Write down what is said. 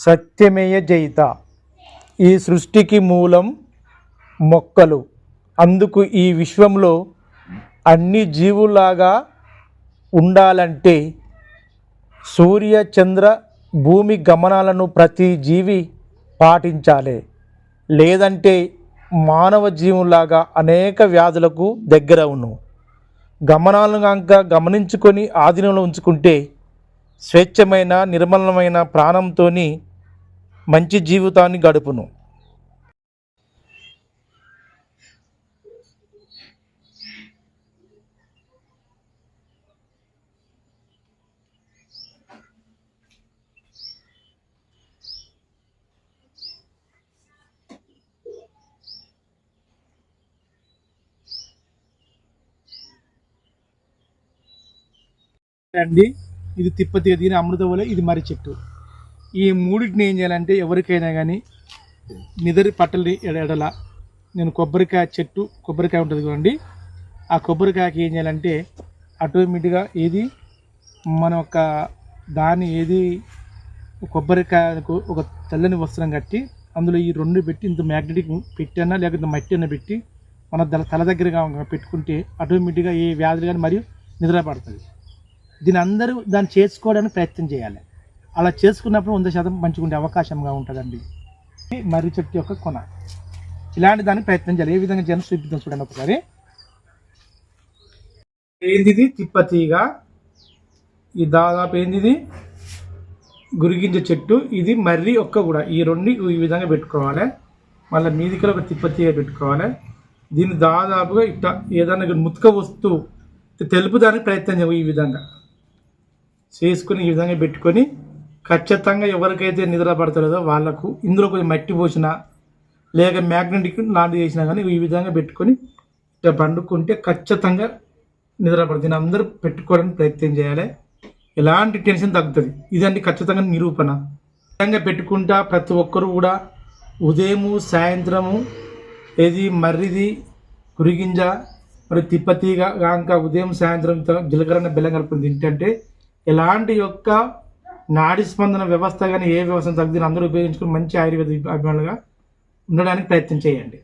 సత్యమేయ జయిత. ఈ సృష్టికి మూలం మొక్కలు. అందుకు ఈ విశ్వంలో అన్ని జీవులాగా ఉండాలంటే సూర్య చంద్ర భూమి గమనాలను ప్రతి జీవి పాటించాలి. లేదంటే మానవ జీవులాగా అనేక వ్యాధులకు దగ్గర అవును. గమనాలను కనుక గమనించుకొని ఆధీనంలో ఉంచుకుంటే స్వేచ్ఛమైన నిర్మలమైన ప్రాణంతో మంచి జీవితాన్ని గడుపును. అండి ఇది తిప్పతిగా దీని అమృతవలె, ఇది మర్రి చెట్టు. ఈ మూడింటిని ఏం చేయాలంటే ఎవరికైనా కానీ నిద్ర పట్టలు ఎడల నేను కొబ్బరికాయ ఉంటుంది కదండి, ఆ కొబ్బరికాయకి ఏం చేయాలంటే ఆటోమేటిక్గా ఏది మన యొక్క దాన్ని ఏది కొబ్బరికాయకు ఒక తెల్లని వస్త్రం కట్టి అందులో ఈ రెండు పెట్టి ఇంత మ్యాగ్నెటిక్ పెట్టన్నా లేకపోతే మట్టి అన్న పెట్టి మన తల దగ్గరగా పెట్టుకుంటే ఆటోమేటిక్గా ఏ వ్యాధులు కానీ మరియు నిద్ర పడుతుంది. దీని అందరూ దాన్ని చేసుకోవడానికి ప్రయత్నం చేయాలి. అలా చేసుకున్నప్పుడు 100% మంచిగా ఉండే అవకాశంగా ఉంటుందండి. మర్రి చెట్టు యొక్క కొన ఇలాంటి దానికి ప్రయత్నం చేయాలి. ఏ విధంగా జనం చూపిద్దాం చూడండి ఒకసారి. ఏంది తిప్పతీగా, ఈ దాదాపు ఏంది గురిగింజ చెట్టు, ఇది మర్రి ఒక్క కూడా. ఈ రెండు ఈ విధంగా పెట్టుకోవాలి. మళ్ళీ మీదికి ఒక తిప్పతీగ పెట్టుకోవాలి. దీన్ని దాదాపుగా ఇట్లా ఏదైనా ముతక వస్తువు తెలుపుదానికి ప్రయత్నం చేయాలి. ఈ విధంగా చేసుకుని ఈ విధంగా పెట్టుకొని ఖచ్చితంగా ఎవరికైతే నిద్ర పడతారో వాళ్ళకు ఇందులో కొంచెం మట్టి పోసినా లేక మ్యాగ్నెటిక్ లాంటివి చేసినా కానీ ఈ విధంగా పెట్టుకొని ఇట్లా పండుకుంటే ఖచ్చితంగా నిద్ర పడుతుంది. దీన్ని అందరూ పెట్టుకోవడానికి ప్రయత్నం చేయాలి. ఎలాంటి టెన్షన్ తగ్గుతుంది. ఇదండి ఖచ్చితంగా నిరూపణ. విధంగా పెట్టుకుంటా ప్రతి ఒక్కరు కూడా ఉదయము సాయంత్రము ఏది మర్రిది కురిగింజ మరి తిప్పతీగ కాక ఉదయం సాయంత్రం జీలకర్ర బెల్లం కలుపుకుంది ఏంటంటే ఎలాంటి యొక్క నాడి స్పందన వ్యవస్థ కానీ ఏ వ్యవస్థ తగ్గుతుంది అందరూ ఉపయోగించుకుని మంచి ఆయుర్వేద అభిమానులుగా ఉండడానికి ప్రయత్నం చేయండి.